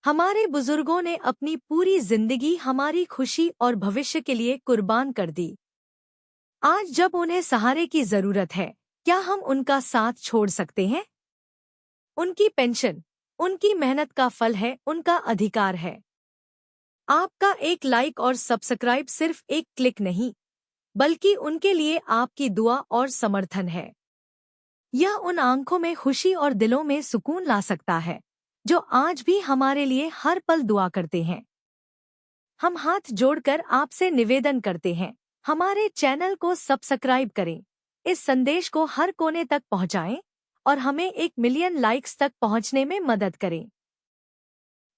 हमारे बुजुर्गों ने अपनी पूरी जिंदगी हमारी खुशी और भविष्य के लिए कुर्बान कर दी। आज जब उन्हें सहारे की जरूरत है, क्या हम उनका साथ छोड़ सकते हैं? उनकी पेंशन, उनकी मेहनत का फल है, उनका अधिकार है। आपका एक लाइक और सब्सक्राइब सिर्फ एक क्लिक नहीं, बल्कि उनके लिए आपकी दुआ और समर्थन है। यह उन आंखों में खुशी और दिलों में सुकून ला सकता है, जो आज भी हमारे लिए हर पल दुआ करते हैं। हम हाथ जोड़कर आपसे निवेदन करते हैं, हमारे चैनल को सब्सक्राइब करें, इस संदेश को हर कोने तक पहुंचाएं और हमें 1 मिलियन लाइक्स तक पहुंचने में मदद करें।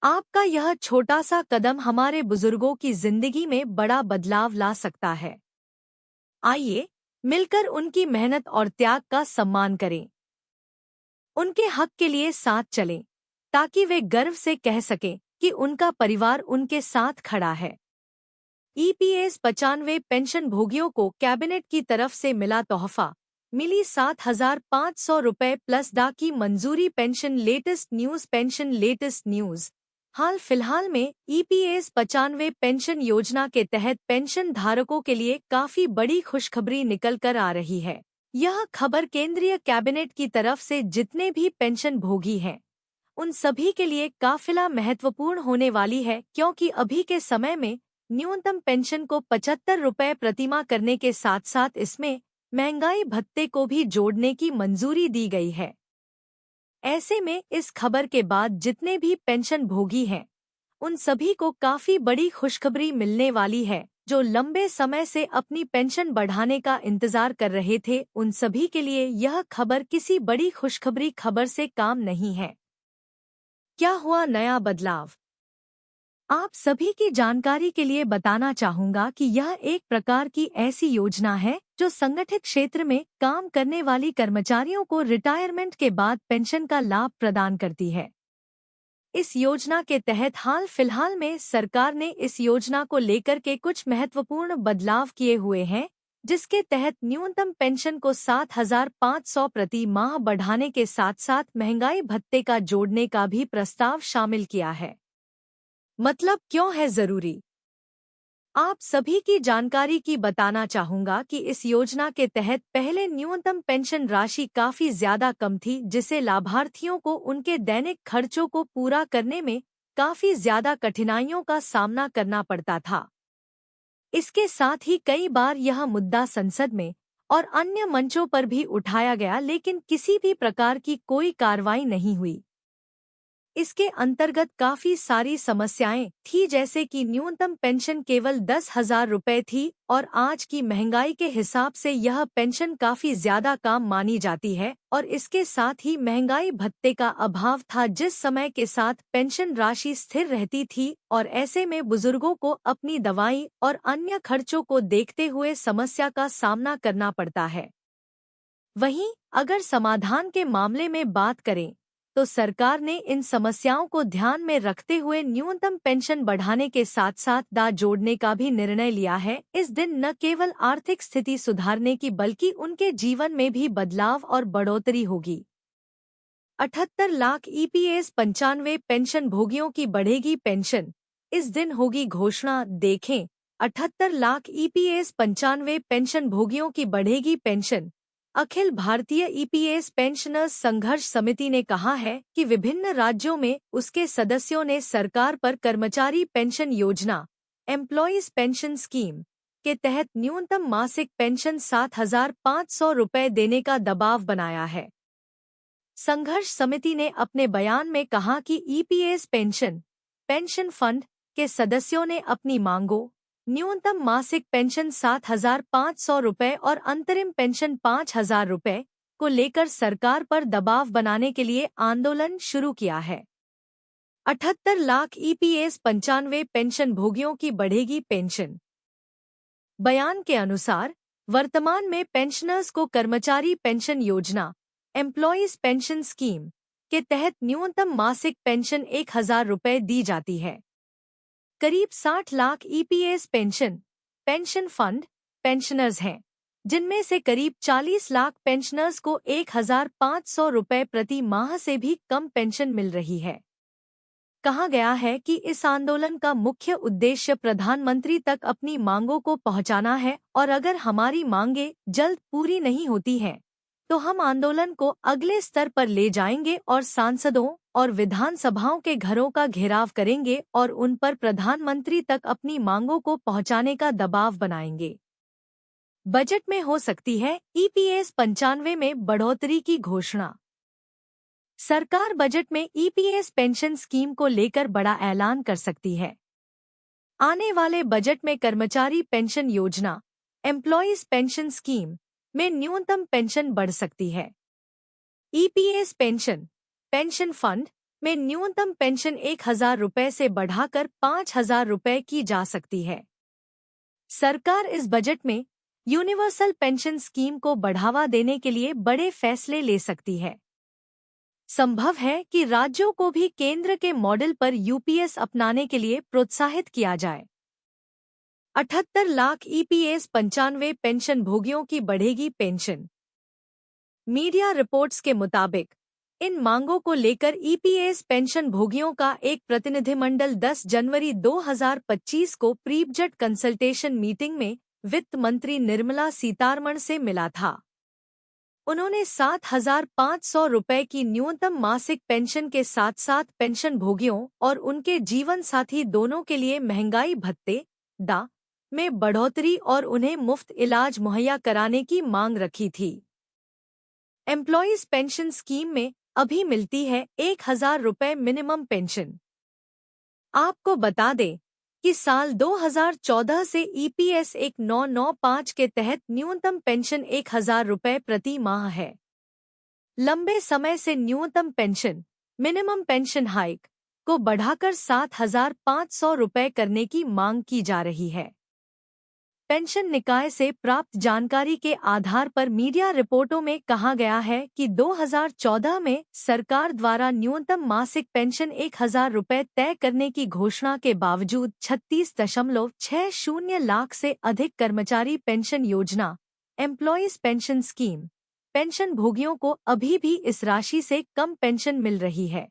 आपका यह छोटा सा कदम हमारे बुजुर्गों की जिंदगी में बड़ा बदलाव ला सकता है। आइए मिलकर उनकी मेहनत और त्याग का सम्मान करें। उनके हक के लिए साथ चलें, ताकि वे गर्व से कह सकें कि उनका परिवार उनके साथ खड़ा है। ईपीएस 95 पेंशन भोगियों को कैबिनेट की तरफ से मिला तोहफा, मिली 7,500 रुपए प्लस डा की मंजूरी। Pension latest news. हाल फिलहाल में ईपीएस 95 पेंशन योजना के तहत पेंशन धारकों के लिए काफी बड़ी खुशखबरी निकल कर आ रही है। यह खबर केंद्रीय कैबिनेट की तरफ से जितने भी पेंशन भोगी हैं, उन सभी के लिए काफिला महत्वपूर्ण होने वाली है, क्योंकि अभी के समय में न्यूनतम पेंशन को 75 रुपए प्रतिमाह करने के साथ साथ इसमें महंगाई भत्ते को भी जोड़ने की मंजूरी दी गई है। ऐसे में इस खबर के बाद जितने भी पेंशन भोगी हैं, उन सभी को काफी बड़ी खुशखबरी मिलने वाली है। जो लंबे समय से अपनी पेंशन बढ़ाने का इंतजार कर रहे थे, उन सभी के लिए यह खबर किसी बड़ी खुशखबरी खबर से काम नहीं है। क्या हुआ नया बदलाव? आप सभी की जानकारी के लिए बताना चाहूंगा कि यह एक प्रकार की ऐसी योजना है जो संगठित क्षेत्र में काम करने वाली कर्मचारियों को रिटायरमेंट के बाद पेंशन का लाभ प्रदान करती है। इस योजना के तहत हाल फिलहाल में सरकार ने इस योजना को लेकर के कुछ महत्वपूर्ण बदलाव किए हुए हैं, जिसके तहत न्यूनतम पेंशन को 7,500 प्रति माह बढ़ाने के साथ साथ महंगाई भत्ते का जोड़ने का भी प्रस्ताव शामिल किया है। मतलब क्यों है जरूरी? आप सभी की जानकारी की बताना चाहूंगा कि इस योजना के तहत पहले न्यूनतम पेंशन राशि काफी ज्यादा कम थी, जिसे लाभार्थियों को उनके दैनिक खर्चों को पूरा करने में काफी ज्यादा कठिनाइयों का सामना करना पड़ता था। इसके साथ ही कई बार यह मुद्दा संसद में और अन्य मंचों पर भी उठाया गया, लेकिन किसी भी प्रकार की कोई कार्रवाई नहीं हुई। इसके अंतर्गत काफी सारी समस्याएं थी, जैसे कि न्यूनतम पेंशन केवल 10,000 रुपए थी और आज की महंगाई के हिसाब से यह पेंशन काफी ज्यादा कम मानी जाती है, और इसके साथ ही महंगाई भत्ते का अभाव था, जिस समय के साथ पेंशन राशि स्थिर रहती थी, और ऐसे में बुजुर्गों को अपनी दवाई और अन्य खर्चों को देखते हुए समस्या का सामना करना पड़ता है। वहीं अगर समाधान के मामले में बात करें, तो सरकार ने इन समस्याओं को ध्यान में रखते हुए न्यूनतम पेंशन बढ़ाने के साथ साथ दा जोड़ने का भी निर्णय लिया है। इस दिन न केवल आर्थिक स्थिति सुधारने की, बल्कि उनके जीवन में भी बदलाव और बढ़ोतरी होगी। 78 लाख ईपीएस 95 पेंशन भोगियों की बढ़ेगी पेंशन, इस दिन होगी घोषणा। देखें, 78 लाख ईपीएस 95 पेंशन भोगियों की बढ़ेगी pension. Akhil Bharatiya EPS pensioners संघर्ष समिति ने कहा है कि विभिन्न राज्यों में उसके सदस्यों ने सरकार पर कर्मचारी पेंशन योजना एम्प्लॉयज पेंशन स्कीम के तहत न्यूनतम मासिक पेंशन 7,500 रुपए देने का दबाव बनाया है। संघर्ष समिति ने अपने बयान में कहा कि ईपीएस पेंशन फंड के सदस्यों ने अपनी मांगों, न्यूनतम मासिक पेंशन 7,500 रुपए और अंतरिम पेंशन 5,000 रुपए को लेकर सरकार पर दबाव बनाने के लिए आंदोलन शुरू किया है। 78 लाख ईपीएस 95 पेंशन भोगियों की बढ़ेगी पेंशन। बयान के अनुसार वर्तमान में पेंशनर्स को कर्मचारी पेंशन योजना एम्प्लॉयज पेंशन स्कीम के तहत न्यूनतम मासिक पेंशन 1,000 रुपए दी जाती है। करीब 60 lakh EPS pension fund pensioners हैं, जिनमें से करीब 40 लाख पेंशनर्स को 1,500 रुपए प्रति माह से भी कम पेंशन मिल रही है। कहा गया है कि इस आंदोलन का मुख्य उद्देश्य प्रधानमंत्री तक अपनी मांगों को पहुंचाना है और अगर हमारी मांगें जल्द पूरी नहीं होती हैं, तो हम आंदोलन को अगले स्तर पर ले जाएंगे और सांसदों और विधानसभाओं के घरों का घेराव करेंगे और उन पर प्रधानमंत्री तक अपनी मांगों को पहुंचाने का दबाव बनाएंगे। बजट में हो सकती है ईपीएस 95 में बढ़ोतरी की घोषणा। सरकार बजट में ईपीएस पेंशन स्कीम को लेकर बड़ा ऐलान कर सकती है। आने वाले बजट में कर्मचारी पेंशन योजना एम्प्लॉयज पेंशन स्कीम में न्यूनतम पेंशन बढ़ सकती है। ईपीएस पेंशन फंड में न्यूनतम पेंशन 1,000 रुपये से बढ़ाकर 5,000 रुपये की जा सकती है। सरकार इस बजट में यूनिवर्सल पेंशन स्कीम को बढ़ावा देने के लिए बड़े फैसले ले सकती है। संभव है कि राज्यों को भी केंद्र के मॉडल पर यूपीएस अपनाने के लिए प्रोत्साहित किया जाए। 78 लाख ईपीएस 95 पेंशन भोगियों की बढ़ेगी पेंशन। मीडिया रिपोर्ट्स के मुताबिक इन मांगों को लेकर ईपीएस पेंशन भोगियों का एक प्रतिनिधिमंडल 10 जनवरी 2025 को प्री बजट कंसल्टेशन मीटिंग में वित्त मंत्री निर्मला सीतारमण से मिला था। उन्होंने 7,500 रुपये की न्यूनतम मासिक पेंशन के साथ साथ पेंशन भोगियों और उनके जीवन साथी दोनों के लिए महंगाई भत्ते डा में बढ़ोतरी और उन्हें मुफ्त इलाज मुहैया कराने की मांग रखी थी। एम्प्लॉयज पेंशन स्कीम में अभी मिलती है 1,000 रुपये मिनिमम पेंशन। आपको बता दें कि साल 2014 से ईपीएस 1995 के तहत न्यूनतम पेंशन 1,000 रुपये प्रति माह है। लंबे समय से न्यूनतम पेंशन मिनिमम पेंशन हाइक को बढ़ाकर 7,500 रुपये करने की मांग की जा रही है। पेंशन निकाय से प्राप्त जानकारी के आधार पर मीडिया रिपोर्टों में कहा गया है कि 2014 में सरकार द्वारा न्यूनतम मासिक पेंशन 1,000 रुपये तय करने की घोषणा के बावजूद 36.60 लाख से अधिक कर्मचारी पेंशन योजना एम्प्लॉयज पेंशन स्कीम पेंशन भोगियों को अभी भी इस राशि से कम पेंशन मिल रही है।